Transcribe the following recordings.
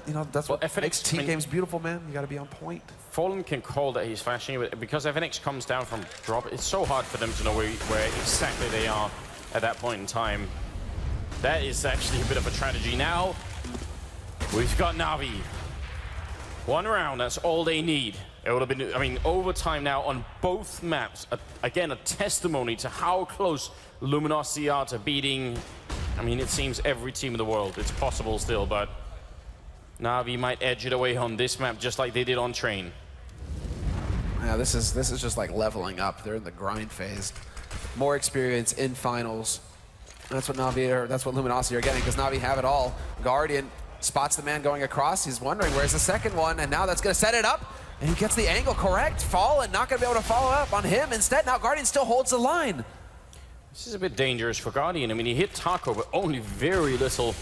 You know, that's what makes team games beautiful, man. You got to be on point. Fallen can call that he's flashing, but because FNX comes down from drop, it's so hard for them to know where exactly they are at that point in time. That is actually a bit of a tragedy. Now, we've got Na'Vi. One round, that's all they need. It would have been, I mean, overtime now on both maps. Again, a testimony to how close Luminosity are to beating, I mean, it seems every team in the world. It's possible still, but Na'Vi might edge it away on this map just like they did on Train. Yeah, this is just like leveling up. They're in the grind phase. More experience in finals. That's what Na'Vi, or that's what Luminosity are getting, because Na'Vi have it all. Guardian spots the man going across. He's wondering where's the second one, and now that's going to set it up. And he gets the angle correct. Fallen not going to be able to follow up on him. Instead, now Guardian still holds the line. This is a bit dangerous for Guardian. I mean, he hit Taco, but only very little.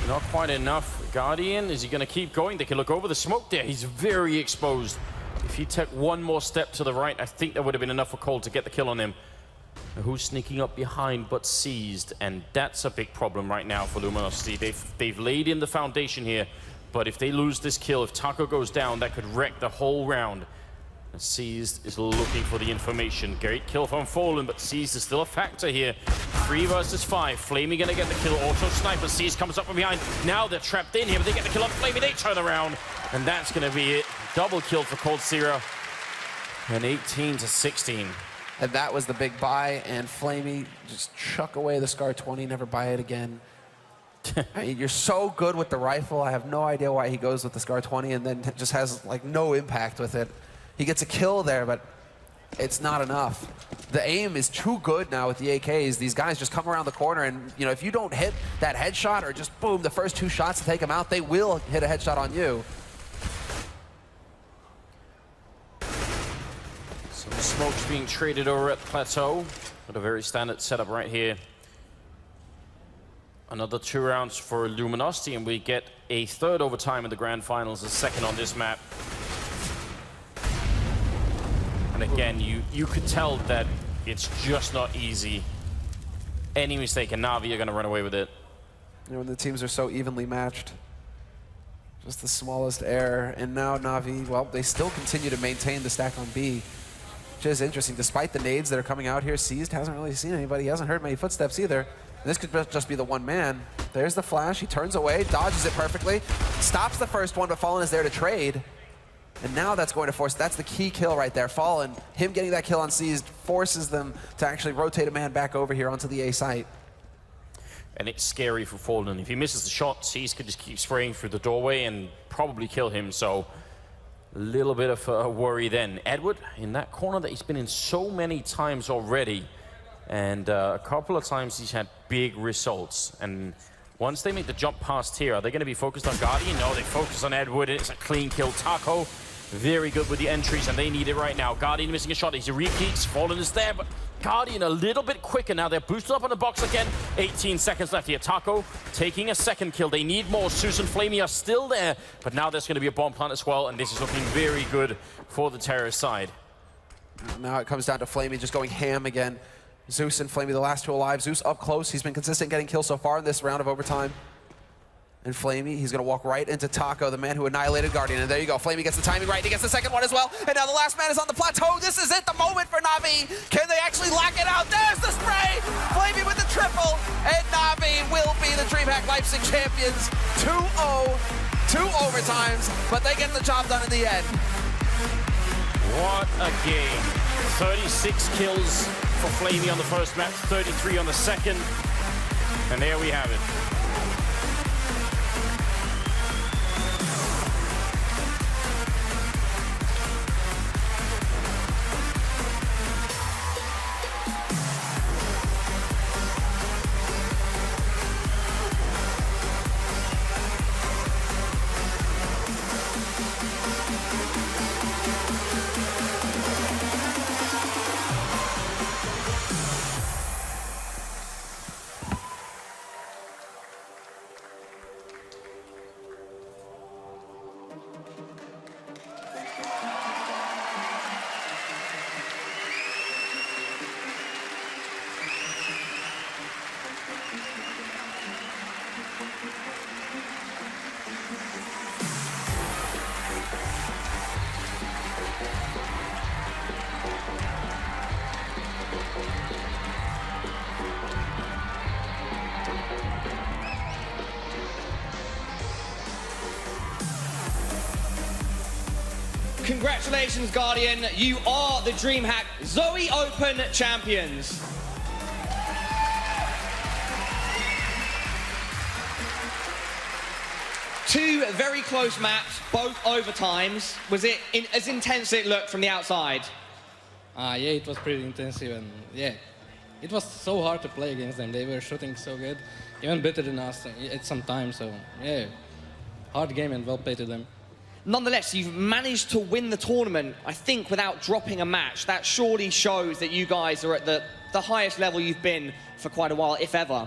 Not quite enough. Guardian, is he going to keep going? They can look over the smoke there. He's very exposed. If he took one more step to the right, I think that would have been enough for Cole to get the kill on him. Who's sneaking up behind but seized, and that's a big problem right now for Luminosity. They've laid in the foundation here, but if they lose this kill, if Taco goes down, that could wreck the whole round. And Seized is looking for the information. Great kill from Fallen, but Seized is still a factor here. 3 versus 5. Flamey gonna get the kill. Auto sniper. Seized comes up from behind. Now they're trapped in here, but they get the kill on Flamey. They turn around, and that's gonna be it. Double kill for Cold Zero. And 18 to 16. And that was the big buy, and Flamey just chuck away the Scar 20, never buy it again. I mean, you're so good with the rifle. I have no idea why he goes with the Scar 20 and then just has like no impact with it. He gets a kill there, but it's not enough. The aim is too good now with the AKs. These guys just come around the corner, and you know, if you don't hit that headshot or just boom, the first 2 shots to take them out, they will hit a headshot on you. Some smoke's being traded over at Plateau. But a very standard setup right here. Another 2 rounds for Luminosity, and we get a 3rd overtime in the grand finals, a 2nd on this map. And again, you could tell that it's just not easy. Any mistake, and Na'Vi are going to run away with it. You know, when the teams are so evenly matched, just the smallest error. And now Na'Vi, well, they still continue to maintain the stack on B, which is interesting. Despite the nades that are coming out here, Seized hasn't really seen anybody. He hasn't heard many footsteps either. And this could just be the one man. There's the flash. He turns away, dodges it perfectly, stops the first one, but Fallen is there to trade. And now that's going to force, that's the key kill right there. Fallen, him getting that kill on Seized forces them to actually rotate a man back over here onto the A site. And it's scary for Fallen. If he misses the shot, Seized could just keep spraying through the doorway and probably kill him. So a little bit of a worry then. Edward, in that corner that he's been in so many times already, and a couple of times he's had big results. And once they make the jump past here, are they going to be focused on Guardian? No, they focus on Edward. It's a clean kill. Taco, very good with the entries, and they need it right now. Guardian missing a shot. He repeats. Fallen is there, but Guardian a little bit quicker now. They're boosted up on the box again. 18 seconds left here. Taco taking a 2nd kill. They need more. Zeus and Flamey are still there, but now there's going to be a bomb plant as well, and this is looking very good for the terrorist side. Now it comes down to Flamey just going ham again. Zeus and Flamey, the last 2 alive. Zeus up close. He's been consistent getting kills so far in this round of overtime. And Flamey, he's going to walk right into Taco, the man who annihilated Guardian. And there you go. Flamey gets the timing right. He gets the 2nd one as well. And now the last man is on the plateau. This is it, the moment for Na'Vi. Can they actually lock it out? There's the spray. Flamey with the triple. And Na'Vi will be the DreamHack Leipzig champions. 2-0, 2 overtimes, but they get the job done in the end. What a game. 36 kills for Flamey on the first match, 33 on the second. And there we have it. Congratulations, Guardian. You are the DreamHack Zowie Open champions. Two very close maps, both overtimes. Was it as intense as it looked from the outside? Yeah, it was pretty intensive, and yeah, it was so hard to play against them. They were shooting so good, even better than us at some time. So yeah, hard game and well played to them. Nonetheless, you've managed to win the tournament, I think, without dropping a match. That surely shows that you guys are at the highest level you've been for quite a while, if ever.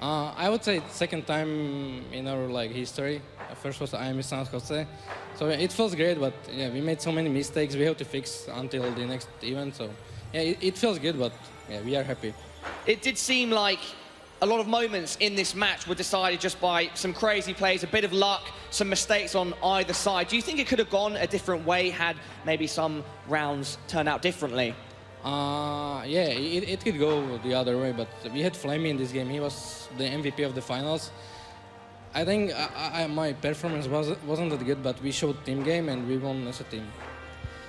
I would say it's second time in our history. First was IME San Jose. So yeah, it feels great, but yeah, we made so many mistakes we have to fix until the next event. So yeah, it feels good, but yeah, we are happy. It did seem like a lot of moments in this match were decided just by some crazy plays, a bit of luck, some mistakes on either side. Do you think it could have gone a different way had maybe some rounds turned out differently? Yeah, it could go the other way, but we had Flamey in this game. He was the MVP of the finals. I think my performance wasn't that good, but we showed team game and we won as a team.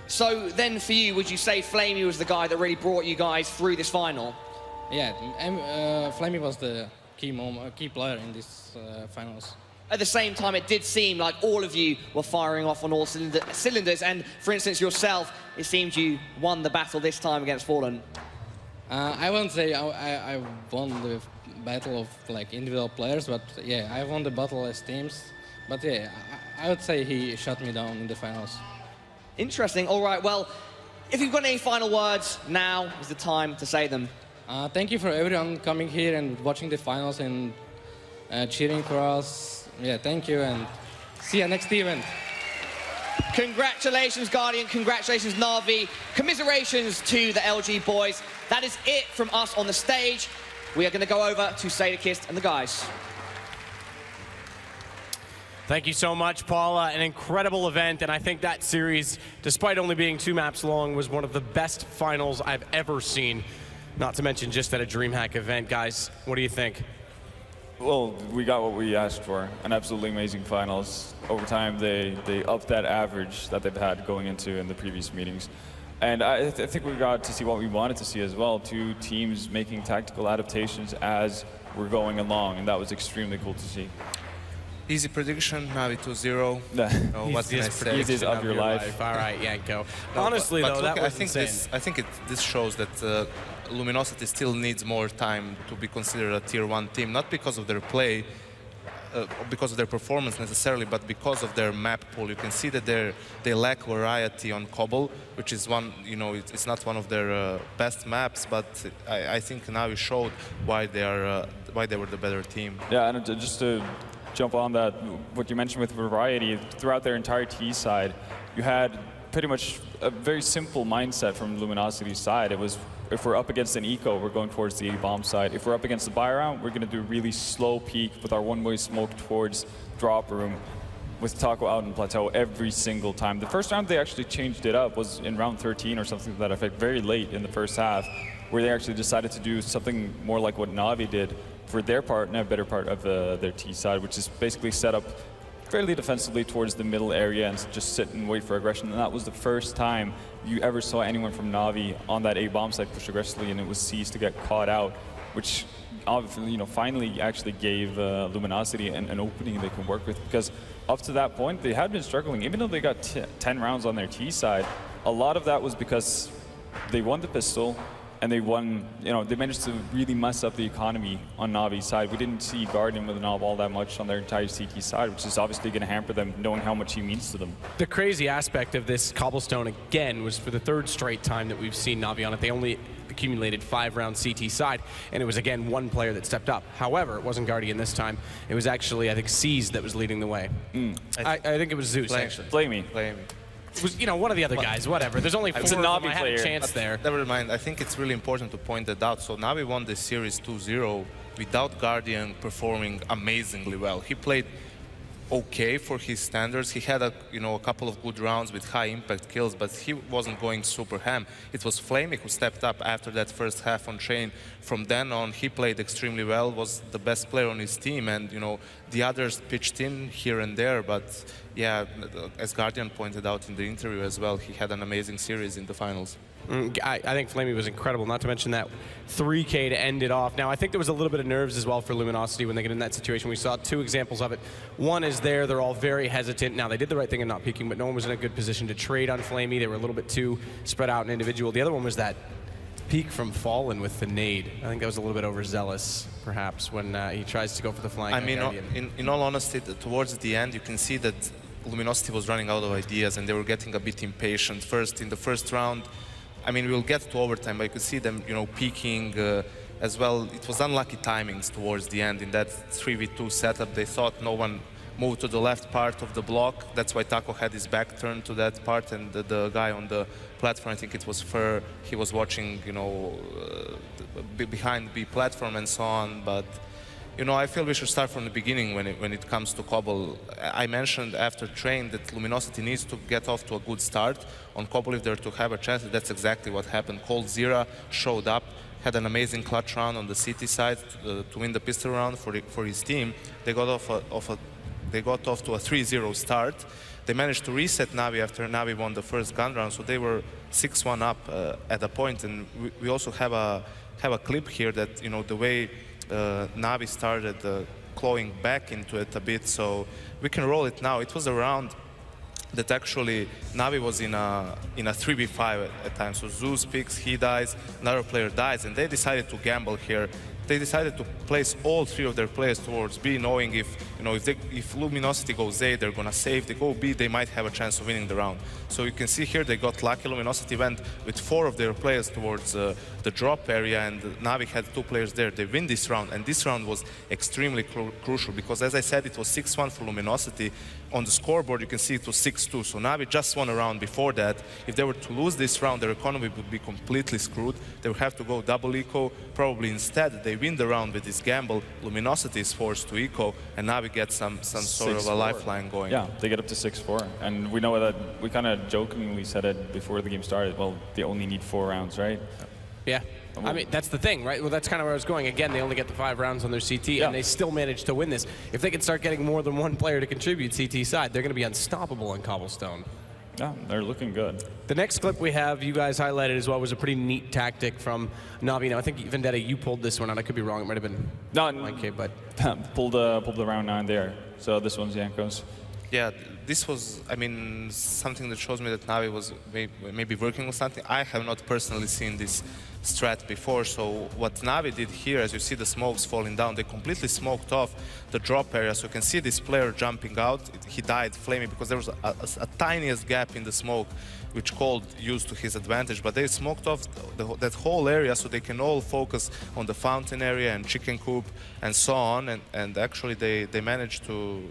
So then for you, would you say Flamey was the guy that really brought you guys through this final? Yeah, Flamey was the key player in this finals. At the same time, it did seem like all of you were firing off on all cylinders, and for instance yourself, it seemed you won the battle this time against Fallen. I won't say I won the battle of individual players, but yeah, I won the battle as teams. But yeah, I would say he shut me down in the finals. Interesting. All right, well, if you've got any final words, now is the time to say them. Thank you for everyone coming here and watching the finals and cheering for us. Yeah, thank you, and see you next event. Congratulations, Guardian. Congratulations, Na'Vi. Commiserations to the LG boys. That is it from us on the stage. We are going to go over to Sadakist and the guys. Thank you so much, Paula. An incredible event, and I think that series, despite only being 2 maps long, was one of the best finals I've ever seen. Not to mention just at a DreamHack event. Guys, what do you think? Well, we got what we asked for, an absolutely amazing finals. Over time, they upped that average that they've had going into in the previous meetings. And I think we got to see what we wanted to see as well, 2 teams making tactical adaptations as we're going along, and that was extremely cool to see. Easy prediction, Navi 2-0. Oh, what can I say? Easiest of your life. All right, Yanko. No, Honestly, but though, look, that was insane. I think this shows that Luminosity still needs more time to be considered a tier 1 team, not because of their play, because of their performance necessarily, but because of their map pool. You can see that they lack variety on Cobble, which is one, it's not one of their best maps, but I think now you showed why they were the better team. Yeah, and just to jump on that, what you mentioned with variety, throughout their entire T side, you had pretty much a very simple mindset from Luminosity's side. It was, if we're up against an eco, we're going towards the A-bomb side. If we're up against the buy round, we're going to do a really slow peek with our one-way smoke towards drop room with Taco out in plateau every single time. The first round they actually changed it up was in round 13 or something to that effect, very late in the first half, where they actually decided to do something more like what Na'Vi did for their part and a better part of their T side, which is basically set up fairly defensively towards the middle area and just sit and wait for aggression. And that was the first time you ever saw anyone from Na'Vi on that A-bomb side push aggressively, and it was seized to get caught out, which finally actually gave Luminosity an opening they can work with, because up to that point they had been struggling. Even though they got 10 rounds on their T side, a lot of that was because they won the pistol, and they won, they managed to really mess up the economy on Na'Vi's side. We didn't see Guardian with Nav all that much on their entire CT side, which is obviously going to hamper them, knowing how much he means to them. The crazy aspect of this cobblestone, again, was for the 3rd straight time that we've seen Na'Vi on it. They only accumulated 5 round CT side, and it was, again, one player that stepped up. However, it wasn't Guardian this time. It was actually, I think, C's that was leading the way. I think it was Zeus, actually. Flamey. It was, one of the other guys, whatever. There's only 4 of them. I had a chance there. Never mind. I think it's really important to point that out. So Na'Vi won the series 2-0 without Guardian performing amazingly well. He played okay for his standards. He had a couple of good rounds with high impact kills, but he wasn't going super ham. It was Flamey who stepped up after that first half on Train. From then on, he played extremely well, was the best player on his team, and the others pitched in here and there. But yeah, as Guardian pointed out in the interview as well, he had an amazing series in the finals. I think Flamey was incredible, not to mention that 3K to end it off. Now, I think there was a little bit of nerves as well for Luminosity when they get in that situation. We saw two examples of it. One is they're all very hesitant. Now, they did the right thing in not peeking, but no one was in a good position to trade on Flamey. They were a little bit too spread out and individual. The other one was that peek from Fallen with the nade. I think that was a little bit overzealous, perhaps, when he tries to go for the flying. I mean, in all honesty, towards the end, you can see that Luminosity was running out of ideas, and they were getting a bit impatient. First, in the first round, I mean, we'll get to overtime, but you could see them, peaking as well. It was unlucky timings towards the end in that 3v2 setup. They thought no one moved to the left part of the block. That's why Taco had his back turned to that part, and the guy on the platform, I think it was Fur, he was watching, behind the platform and so on. But I feel we should start from the beginning when it comes to Cobble. I mentioned after Train that Luminosity needs to get off to a good start on Cobble if they're to have a chance. That's exactly what happened. Cold Zira showed up, had an amazing clutch round on the CT side to win the pistol round for his team. They got off to a 3-0 start. They managed to reset Navi after Navi won the first gun round, so they were 6-1 up at a point. And we also have a clip here that the way Navi started clawing back into it a bit, so we can roll it now. It was a round that actually Navi was in a 3v5 at times. So Zeus picks, he dies, another player dies, and they decided to gamble here. They decided to place all three of their players towards B, knowing if Luminosity goes A, they're gonna save. They go B, they might have a chance of winning the round. So you can see here they got lucky. Luminosity went with 4 of their players towards the drop area, and Navi had 2 players there. They win this round, and this round was extremely crucial because, as I said, it was 6-1 for Luminosity. On the scoreboard, you can see it was 6-2. So Navi just won a round before that. If they were to lose this round, their economy would be completely screwed. They would have to go double eco. Probably instead, they win the round with this gamble. Luminosity is forced to eco, and Navi gets some sort of a lifeline going. Yeah, they get up to 6-4. And we know that we kind of jokingly said it before the game started. Well, they only need 4 rounds, right? Yeah. I mean, that's the thing, right? Well, that's kind of where I was going. Again, they only get the 5 rounds on their CT, and they still manage to win this. If they can start getting more than one player to contribute CT side, they're going to be unstoppable on Cobblestone. Yeah, they're looking good. The next clip we have, you guys highlighted as well, was a pretty neat tactic from Navi. Now, I think, Vendetta, you pulled this one out. I could be wrong. It might have been 9K, but... pulled the round 9 there. So this one's Yanko's. Yeah, this was, I mean, something that shows me that Navi was maybe working on something. I have not personally seen this strat before, so what Navi did here, as you see the smokes falling down, they completely smoked off the drop area. So you can see this player jumping out. He died flaming because there was a tiniest gap in the smoke, which Cold used to his advantage, but they smoked off that whole area so they can all focus on the fountain area and chicken coop and so on, and actually they managed to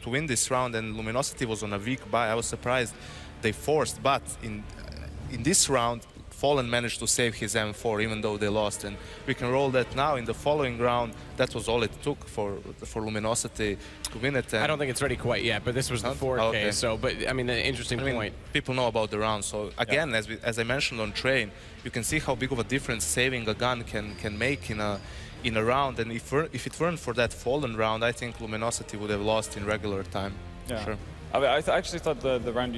win this round, and Luminosity was on a weak buy. I was surprised they forced, but in this round, Fallen managed to save his M4 even though they lost, and we can roll that now. In the following round, that was all it took for Luminosity to win it. I don't think it's ready quite yet, but this was the 4K, okay. So, but I mean, the interesting point. People know about the round, so again, as I mentioned on Train, you can see how big of a difference saving a gun can make in a round, and if it weren't for that Fallen round, I think Luminosity would have lost in regular time. Yeah. Sure. I actually thought the round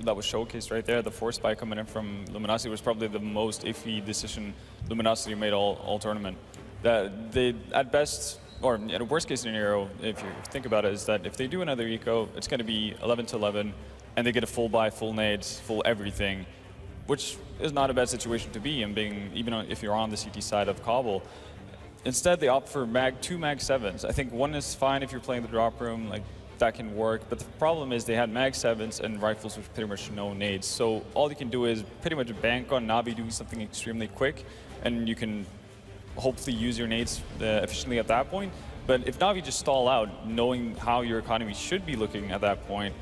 that was showcased right there, the force spike coming in from Luminosity, was probably the most iffy decision Luminosity made all tournament. That they, at best, or in a worst case scenario, if you think about it, is that if they do another eco, it's going to be 11-11, and they get a full buy, full nades, full everything, which is not a bad situation to be in, even if you're on the CT side of Cobble. Instead, they opt for two mag 7s. I think one is fine if you're playing the drop room, like that can work. But the problem is they had mag 7s and rifles with pretty much no nades. So all you can do is pretty much bank on Navi doing something extremely quick, and you can hopefully use your nades efficiently at that point. But if Navi just stall out, knowing how your economy should be looking at that point,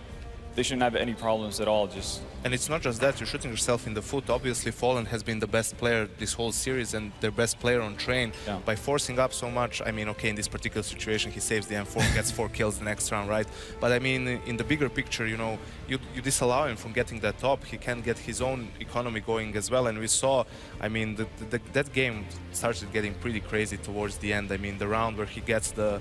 they shouldn't have any problems at all. Just And it's not just that, you're shooting yourself in the foot. Obviously, Fallen has been the best player this whole series and their best player on train. Yeah. By forcing up so much, I mean, okay, in this particular situation, he saves the M4, gets 4 kills the next round, right? But I mean, in the bigger picture, you know, you disallow him from getting that top. He can get his own economy going as well. And we saw, I mean, that game started getting pretty crazy towards the end. I mean, the round where he gets the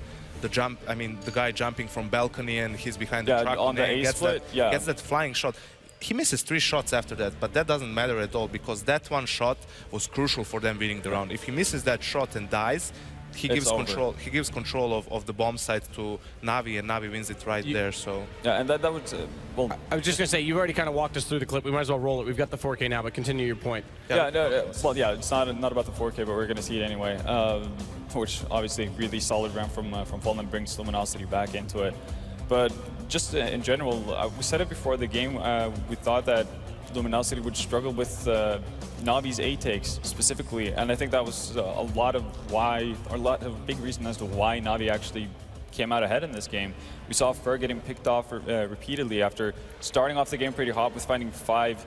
jump, I mean, the guy jumping from balcony and he's behind the truck on the A split, gets that flying shot. He misses 3 shots after that, but that doesn't matter at all because that one shot was crucial for them winning the round. If he misses that shot and dies, he gives control. He gives control of the bomb site to Navi, and Navi wins it right there. So yeah, and that would well. I was just going to say, you've already kind of walked us through the clip. We might as well roll it. We've got the 4K now, but continue your point. Yeah, well, yeah, it's not about the 4K, but we're going to see it anyway. Which obviously really solid round from Fallen brings Luminosity back into it. But just in general, we said it before the game. We thought that Luminosity would struggle with Navi's A takes specifically, and I think that was a lot of big reason as to why Navi actually came out ahead in this game. We saw Fer getting picked off repeatedly after starting off the game pretty hot with finding 5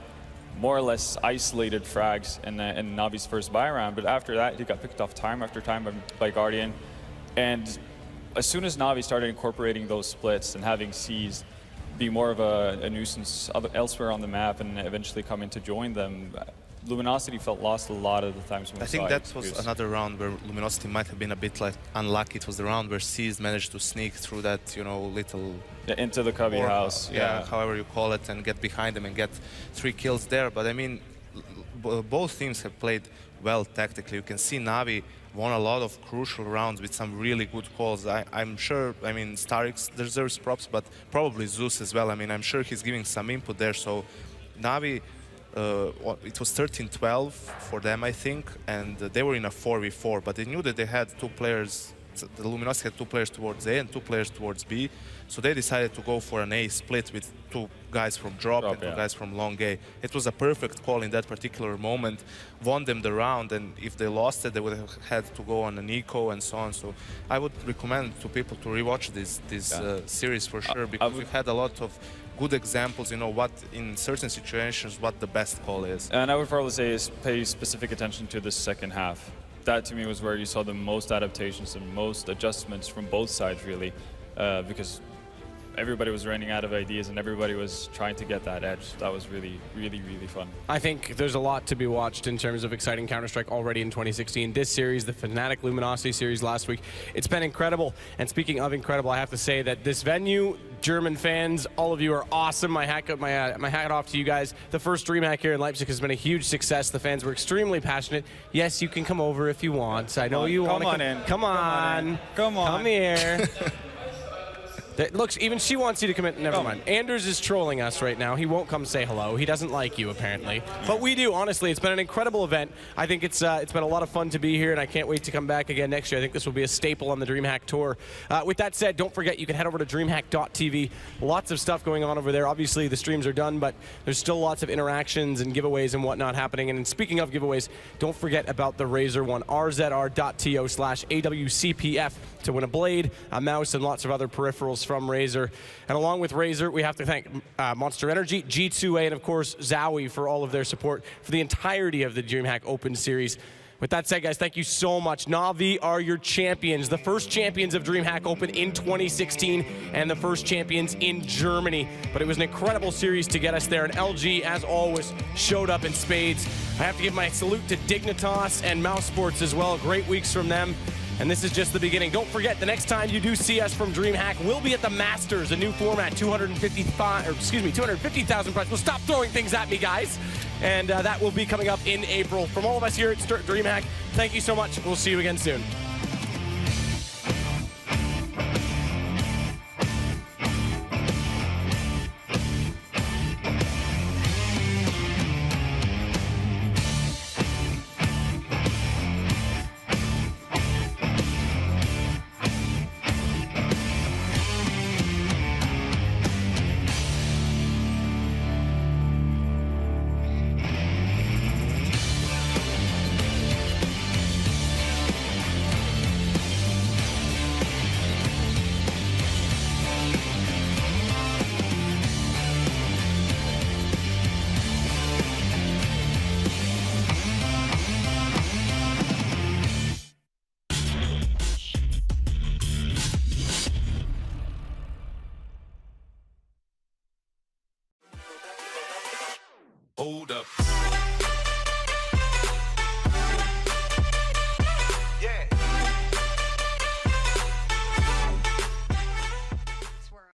more or less isolated frags in Navi's first buy round, but after that he got picked off time after time by Guardian. And as soon as Navi started incorporating those splits and having C's be more of a nuisance elsewhere on the map and eventually coming to join them, Luminosity felt lost a lot of the times when I think that was another round where Luminosity might have been a bit like unlucky. It was the round where C's managed to sneak through that, you know, little into the cubby house. Yeah, however you call it, and get behind them and get 3 kills there. But I mean, both teams have played well tactically. You can see Navi won a lot of crucial rounds with some really good calls. I'm sure, I mean, Starix deserves props, but probably Zeus as well. I mean, I'm sure he's giving some input there. So Navi, it was 13-12 for them, I think, and they were in a 4v4, but they knew that they had 2 players. The Luminosity had 2 players towards A and 2 players towards B, so they decided to go for an A split with 2 guys from drop and 2 guys from long A. It was a perfect call in that particular moment, won them the round, and if they lost it, they would have had to go on an eco and so on. So I would recommend to people to rewatch this series for sure, because we've had a lot of good examples, you know, what in certain situations, what the best call is. And I would probably say is pay specific attention to the second half. That to me was where you saw the most adaptations and most adjustments from both sides, really, because everybody was running out of ideas and everybody was trying to get that edge. That was really, really, really fun. I think there's a lot to be watched in terms of exciting Counter-Strike already in 2016. This series, the Fnatic Luminosity series last week, it's been incredible. And speaking of incredible, I have to say that this venue, German fans, all of you are awesome. My hat off to you guys. The first DreamHack here in Leipzig has been a huge success. The fans were extremely passionate. Yes, you can come over if you want. I know you want to come in. Come on. Come on. Come here. Looks, even she wants you to come in. Never mind. Anders is trolling us right now. He won't come say hello. He doesn't like you, apparently. But we do, honestly. It's been an incredible event. I think it's been a lot of fun to be here, and I can't wait to come back again next year. I think this will be a staple on the DreamHack Tour. With that said, don't forget, you can head over to DreamHack.tv. Lots of stuff going on over there. Obviously, the streams are done, but there's still lots of interactions and giveaways and whatnot happening. And speaking of giveaways, don't forget about the Razer one, rzr.to/AWCPF, to win a blade, a mouse, and lots of other peripherals from Razer. And along with Razer, we have to thank Monster Energy, G2A, and of course Zowie for all of their support for the entirety of the DreamHack Open Series. With that said, guys, thank you so much. Navi are your champions, the first champions of DreamHack Open in 2016, and the first champions in Germany. But it was an incredible series to get us there, and LG, as always, showed up in spades. I have to give my salute to Dignitas and Mouse Sports as well. Great weeks from them. And this is just the beginning. Don't forget, the next time you do see us from DreamHack, we'll be at the Masters, a new format, 250,000 prize. Well, stop throwing things at me, guys. And that will be coming up in April. From all of us here at DreamHack, thank you so much. We'll see you again soon. Hold up.